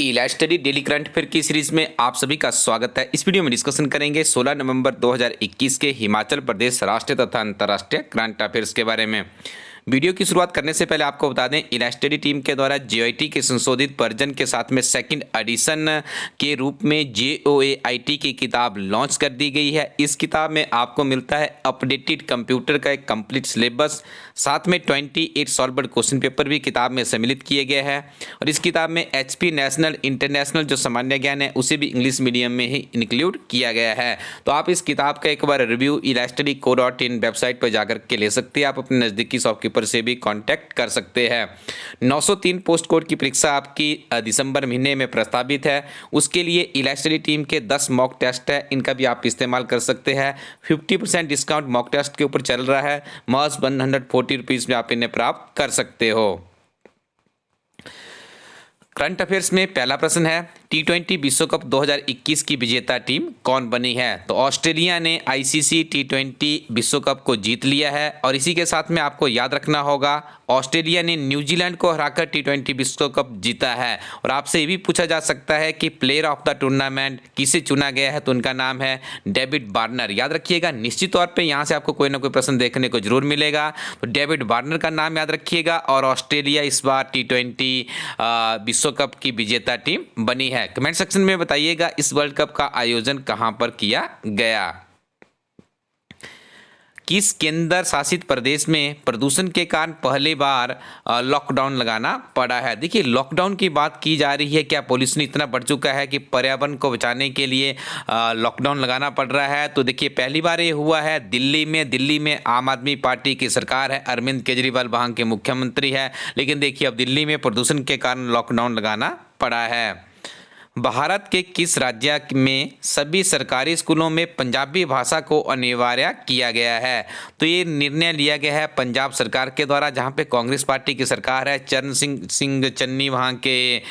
इलाज study daily current affair की series में आप सभी का स्वागत है। इस वीडियो में डिस्कशन करेंगे 16 नवंबर 2021 के हिमाचल प्रदेश राष्ट्रीय तथा अंतर्राष्ट्रीय करंट अफेयर्स के बारे में। वीडियो की शुरुआत करने से पहले आपको बता दें, इलाज स्टडी टीम के द्वारा JOIT के संशोधित वर्जन के साथ में सेकंड एडिशन के रूप में JOAIT की किताब लॉन्च कर दी गई है। इस किताब में आपको मिलता है अपडेटेड कंप्यूटर का एक कंप्लीट सिलेबस, साथ में 28 सॉल्व्ड क्वेश्चन पेपर भी किताब में सम्मिलित किए गए हैं। और इस किताब में HP नेशनल इंटरनेशनल जो सामान्य ज्ञान है उसे भी इंग्लिश मीडियम में ही इंक्लूड किया गया है। तो आप इस किताब का एक बार रिव्यू ilastudyco.in वेबसाइट पर जाकर के ले सकते हैं। आप अपने नज़दीकी शॉपकीपर से भी कांटेक्ट कर सकते हैं। 903 पोस्ट कोड की परीक्षा आपकी दिसंबर महीने में प्रस्तावित है। उसके लिए इलाज स्टडी टीम के 10 मॉक टेस्ट है, इनका भी आप इस्तेमाल कर सकते हैं। 50% डिस्काउंट मॉक टेस्ट के ऊपर चल रहा है। महज 140 रुपीज़ में आप इन्हें प्राप्त कर सकते हो। करंट अफेयर्स में पहला प्रश्न है, T20 विश्व कप 2021 की विजेता टीम कौन बनी है? तो ऑस्ट्रेलिया ने ICC T20 विश्व कप को जीत लिया है। और इसी के साथ में आपको याद रखना होगा, ऑस्ट्रेलिया ने न्यूजीलैंड को हराकर T20 विश्व कप जीता है। और आपसे ये भी पूछा जा सकता है कि प्लेयर ऑफ द टूर्नामेंट किसे चुना गया है? तो उनका नाम है डेविड वार्नर। याद रखिएगा, निश्चित तौर पर यहाँ से आपको कोई ना कोई प्रश्न देखने को जरूर मिलेगा। तो डेविड वार्नर का नाम याद रखिएगा। और ऑस्ट्रेलिया इस बार T20 विश्व कप की विजेता टीम बनी है। कमेंट सेक्शन में बताइएगा इस वर्ल्ड कप का आयोजन कहां पर किया गया। किस केंद्र शासित प्रदेश में प्रदूषण के कारण पहली बार लॉकडाउन लगाना पड़ा है? देखिए, लॉकडाउन की बात की जा रही है। क्या पॉल्यूशन इतना बढ़ चुका है कि पर्यावरण को बचाने के लिए लॉकडाउन लगाना पड़ रहा है? तो देखिए, पहली बार ये हुआ है दिल्ली में आम आदमी पार्टी की सरकार है, अरविंद केजरीवाल वहाँ के मुख्यमंत्री है। लेकिन देखिए, अब दिल्ली में प्रदूषण के कारण लॉकडाउन लगाना पड़ा है। भारत के किस राज्य में सभी सरकारी स्कूलों में पंजाबी भाषा को अनिवार्य किया गया है? तो ये निर्णय लिया गया है पंजाब सरकार के द्वारा, जहां पे कांग्रेस पार्टी की सरकार है। चरण सिंह चन्नी वहां के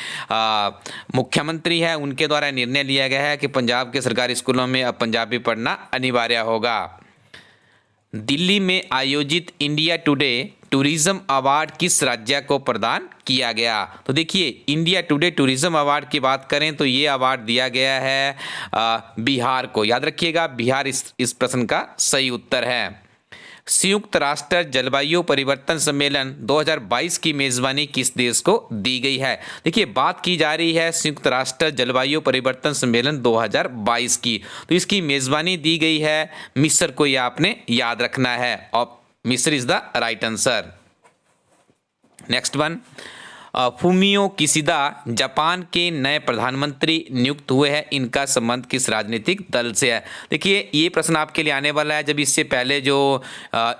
मुख्यमंत्री है, उनके द्वारा निर्णय लिया गया है कि पंजाब के सरकारी स्कूलों में अब पंजाबी पढ़ना अनिवार्य होगा। दिल्ली में आयोजित इंडिया टुडे टूरिज्म अवार्ड किस राज्य को प्रदान किया गया? तो देखिए, इंडिया टुडे टूरिज्म अवार्ड की बात करें तो ये अवार्ड दिया गया है बिहार को। याद रखिएगा, बिहार इस प्रश्न का सही उत्तर है। संयुक्त राष्ट्र जलवायु परिवर्तन सम्मेलन 2022 की मेजबानी किस देश को दी गई है? देखिए, बात की जा रही है संयुक्त राष्ट्र जलवायु परिवर्तन सम्मेलन 2022 की, तो इसकी मेजबानी दी गई है मिस्र को। यह आपने याद रखना है और मिस्र is the right answer. Next one, Fumio Kishida Japan के नए प्रधानमंत्री नियुक्त हुए हैं। इनका संबंध किस राजनीतिक दल से है? देखिए, ये प्रश्न आपके लिए आने वाला है। जब इससे पहले जो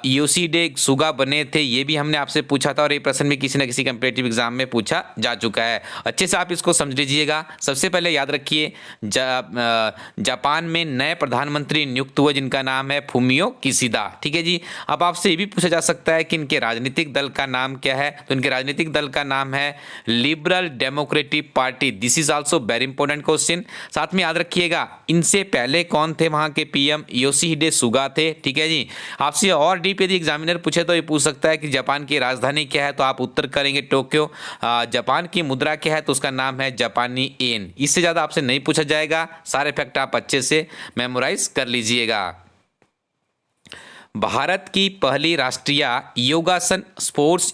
योशिहिडे सुगा बने थे, ये भी हमने आपसे पूछा था और ये प्रश्न भी किसी न किसी कम्पिटिटिव एग्जाम में पूछा जा चुका है। अच्छे से आप इसको समझ लीजिएगा। सबसे पहले याद रखिए, जापान में नए प्रधानमंत्री नियुक्त हुए जिनका नाम है फूमियो किशिदा। ठीक है जी। अब आपसे ये भी पूछा जा सकता है कि इनके राजनीतिक दल का नाम क्या है? तो इनके राजनीतिक दल का नाम है liberal democratic party. This is also very important question. साथ में याद रखिएगा, इनसे पहले कौन थे वहां के PM? योशिहिडे सुगा थे। ठीक है जी। आपसे और डीप यदि एग्जामिनर पूछे तो ये पूछ सकता है कि जापान की राजधानी क्या है? तो आप उत्तर करेंगे टोक्यो। जापान की मुद्रा क्या है? तो उसका नाम है जापानी येन। इससे ज्यादा आपसे नहीं पूछा जाएगा। सारे फैक्ट आप अच्छे से मेमोराइज कर लीजिएगा। भारत की पहली राष्ट्रीय योगासन स्पोर्ट्स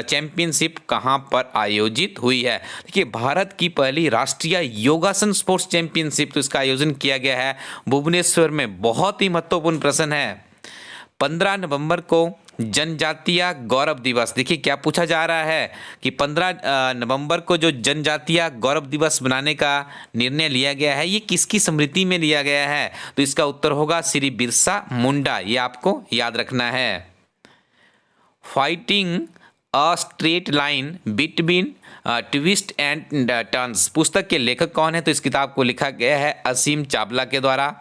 चैंपियनशिप कहां पर आयोजित हुई है? देखिए, भारत की पहली राष्ट्रीय योगासन स्पोर्ट्स चैंपियनशिप, तो इसका आयोजन किया गया है भुवनेश्वर में। बहुत ही महत्वपूर्ण प्रश्न है। 15 नवंबर को जनजातीय गौरव दिवस। देखिए, क्या पूछा जा रहा है कि 15 नवंबर को जो जनजातीय गौरव दिवस बनाने का निर्णय लिया गया है, ये किसकी स्मृति में लिया गया है? तो इसका उत्तर होगा श्री बिरसा मुंडा। ये आपको याद रखना है। Fighting a straight line between twist and turns पुस्तक के लेखक कौन है? तो इस किताब को लिखा गया है असीम चावला के द्वारा।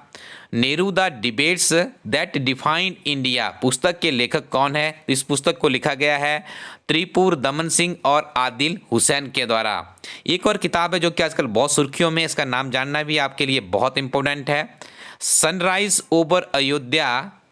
Nehru the debates that defined India पुस्तक के लेखक कौन है? इस पुस्तक को लिखा गया है त्रिपुर दमन सिंह और आदिल हुसैन के द्वारा। एक और किताब है जो कि आजकल बहुत सुर्खियों में, इसका नाम जानना भी आपके लिए बहुत इंपॉर्टेंट है। Sunrise over Ayodhya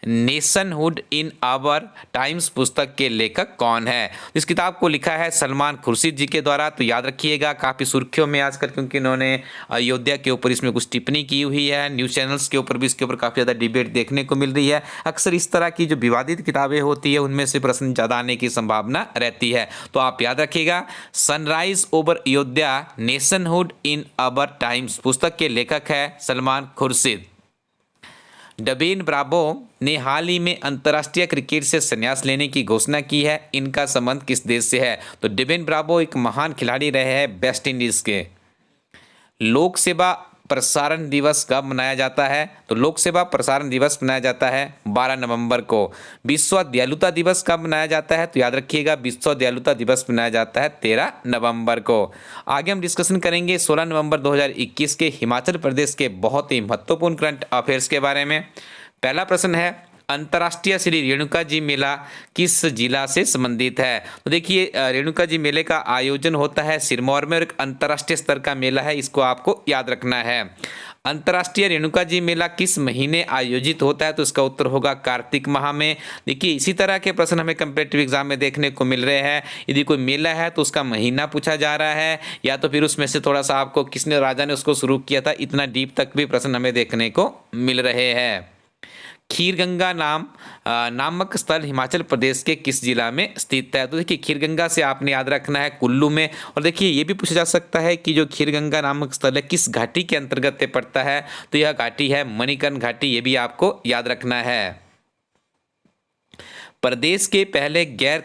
nationhood in our times पुस्तक के लेखक कौन है? इस किताब को लिखा है सलमान खुर्शीद जी के द्वारा। तो याद रखिएगा, काफ़ी सुर्खियों में आजकल, क्योंकि इन्होंने अयोध्या के ऊपर इसमें कुछ टिप्पणी की हुई है। न्यूज़ चैनल्स के ऊपर भी इसके ऊपर काफ़ी ज़्यादा डिबेट देखने को मिल रही है। अक्सर इस तरह की जो विवादित किताबें होती है उनमें से प्रश्न ज़्यादा आने की संभावना रहती है। तो आप याद रखिएगा, sunrise over Ayodhya nationhood in our times पुस्तक के लेखक है सलमान खुर्शीद। डवेन ब्रावो ने हाल ही में अंतर्राष्ट्रीय क्रिकेट से संन्यास लेने की घोषणा की है। इनका संबंध किस देश से है? तो डवेन ब्रावो एक महान खिलाड़ी रहे हैं वेस्ट इंडीज के। लोक सेवा प्रसारण दिवस कब मनाया जाता है? तो लोक सेवा प्रसारण दिवस मनाया जाता है 12 नवंबर को। विश्व दयालुता दिवस कब मनाया जाता है? तो याद रखिएगा, विश्व दयालुता दिवस मनाया जाता है 13 नवंबर को। आगे हम डिस्कशन करेंगे 16 नवंबर 2021 के हिमाचल प्रदेश के बहुत ही महत्वपूर्ण करंट अफेयर्स के बारे में। पहला प्रश्न है, अंतर्राष्ट्रीय श्री रेणुका जी मेला किस जिला से संबंधित है? तो देखिए, रेणुका जी मेले का आयोजन होता है सिरमौर में और एक अंतर्राष्ट्रीय स्तर का मेला है, इसको आपको याद रखना है। अंतर्राष्ट्रीय रेणुका जी मेला किस महीने आयोजित होता है? तो इसका उत्तर होगा कार्तिक माह में। देखिए, इसी तरह के प्रश्न हमें कम्पिटिटिव एग्जाम में देखने को मिल रहे हैं। यदि कोई मेला है तो उसका महीना पूछा जा रहा है, या तो फिर उसमें से थोड़ा सा आपको किसने राजा ने उसको शुरू किया था, इतना डीप तक भी प्रश्न हमें देखने को मिल रहे हैं। खीरगंगा नामक स्थल हिमाचल प्रदेश के किस जिला में स्थित है? तो देखिए, खीरगंगा से आपने याद रखना है कुल्लू में। और देखिए, ये भी पूछा जा सकता है कि जो खीरगंगा नामक स्थल है किस घाटी के अंतर्गत पड़ता है? तो यह घाटी है मणिकर्ण घाटी, ये भी आपको याद रखना है। प्रदेश के पहले गैर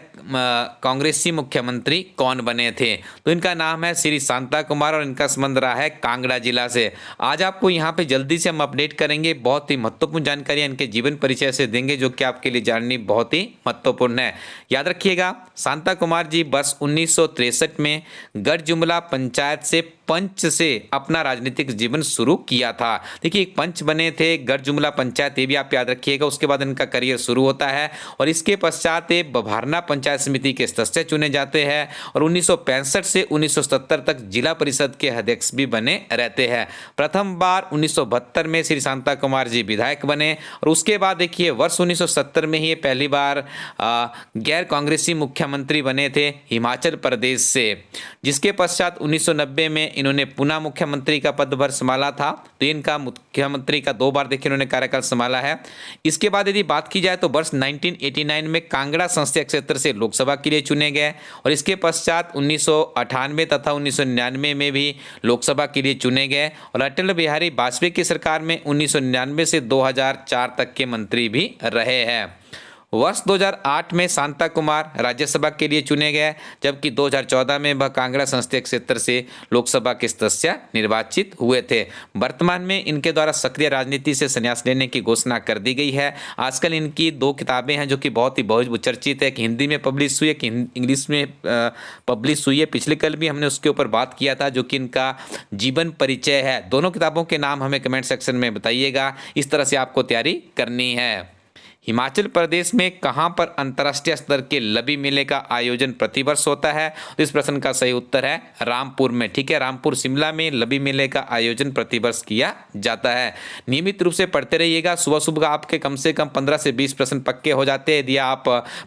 कांग्रेसी मुख्यमंत्री कौन बने थे? तो इनका नाम है श्री शांता कुमार और इनका संबंध रहा है कांगड़ा जिला से। आज आपको यहाँ पे जल्दी से हम अपडेट करेंगे, बहुत ही महत्वपूर्ण जानकारी इनके जीवन परिचय से देंगे, जो कि आपके लिए जाननी बहुत ही महत्वपूर्ण है। याद रखिएगा, शांता कुमार जी वर्ष 1963 में गढ़जुमला पंचायत से पंच से अपना राजनीतिक जीवन शुरू किया था। देखिए, एक पंच बने थे गढ़जुमला पंचायत, ये भी आप याद रखिएगा। उसके बाद इनका करियर शुरू होता है और इसके पश्चात ये बभारना पंचायत समिति के सदस्य चुने जाते हैं और 1965 से 1970 तक जिला परिषद के अध्यक्ष भी बने रहते हैं। प्रथम बार 1972 में श्री शांता कुमार जी विधायक बने और उसके बाद देखिए वर्ष 1970 में ही पहली बार गैर कांग्रेसी मुख्यमंत्री बने थे हिमाचल प्रदेश से, जिसके पश्चात 1990 में इन्होंने पुनः मुख्यमंत्री का पदभार संभाला था। तो इनका मुख्यमंत्री का 2 बार देखिए इन्होंने कार्यकाल संभाला है। इसके बाद यदि बात की जाए तो वर्ष 1989 में कांगड़ा संसदीय क्षेत्र से लोकसभा के लिए चुने गए और इसके पश्चात 1998 तथा 1999 में भी लोकसभा के लिए चुने गए और अटल बिहारी वाजपेयी की सरकार में 1999 से 2004 तक के मंत्री भी रहे हैं। वर्ष 2008 में शांता कुमार राज्यसभा के लिए चुने गए, जबकि 2014 में वह कांगड़ा संसदीय क्षेत्र से लोकसभा के सदस्य निर्वाचित हुए थे। वर्तमान में इनके द्वारा सक्रिय राजनीति से संन्यास लेने की घोषणा कर दी गई है। आजकल इनकी 2 किताबें हैं जो कि बहुत ही बहुचर्चित है, एक हिंदी में पब्लिश हुई है, एक इंग्लिश में पब्लिश हुई है। पिछले कल भी हमने उसके ऊपर बात किया था, जो कि इनका जीवन परिचय है। दोनों किताबों के नाम हमें कमेंट सेक्शन में बताइएगा, इस तरह से आपको तैयारी करनी है। हिमाचल प्रदेश में कहां पर अंतर्राष्ट्रीय स्तर के लबी मेले का आयोजन प्रतिवर्ष होता है? तो इस प्रश्न का सही उत्तर है रामपुर में। ठीक है, रामपुर शिमला में लबी मेले का आयोजन प्रतिवर्ष किया जाता है। नियमित रूप से पढ़ते रहिएगा, सुबह सुबह आपके कम से कम 15 से 20 प्रश्न पक्के हो जाते हैं। यदि आप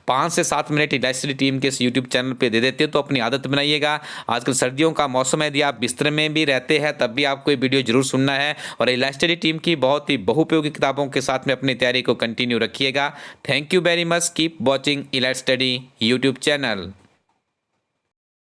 5 से 7 मिनट इलास्ट्री टीम के यूट्यूब चैनल पर दे देते हो तो अपनी आदत बनाइएगा। आजकल सर्दियों का मौसम है, यदि आप बिस्तर में भी रहते हैं तब भी आपको ये वीडियो जरूर सुनना है और इलास्ट्री टीम की बहुत ही बहुउपयोगी किताबों के साथ में अपनी तैयारी को कंटिन्यू रखिए। Thank you very much, keep watching elite study YouTube channel.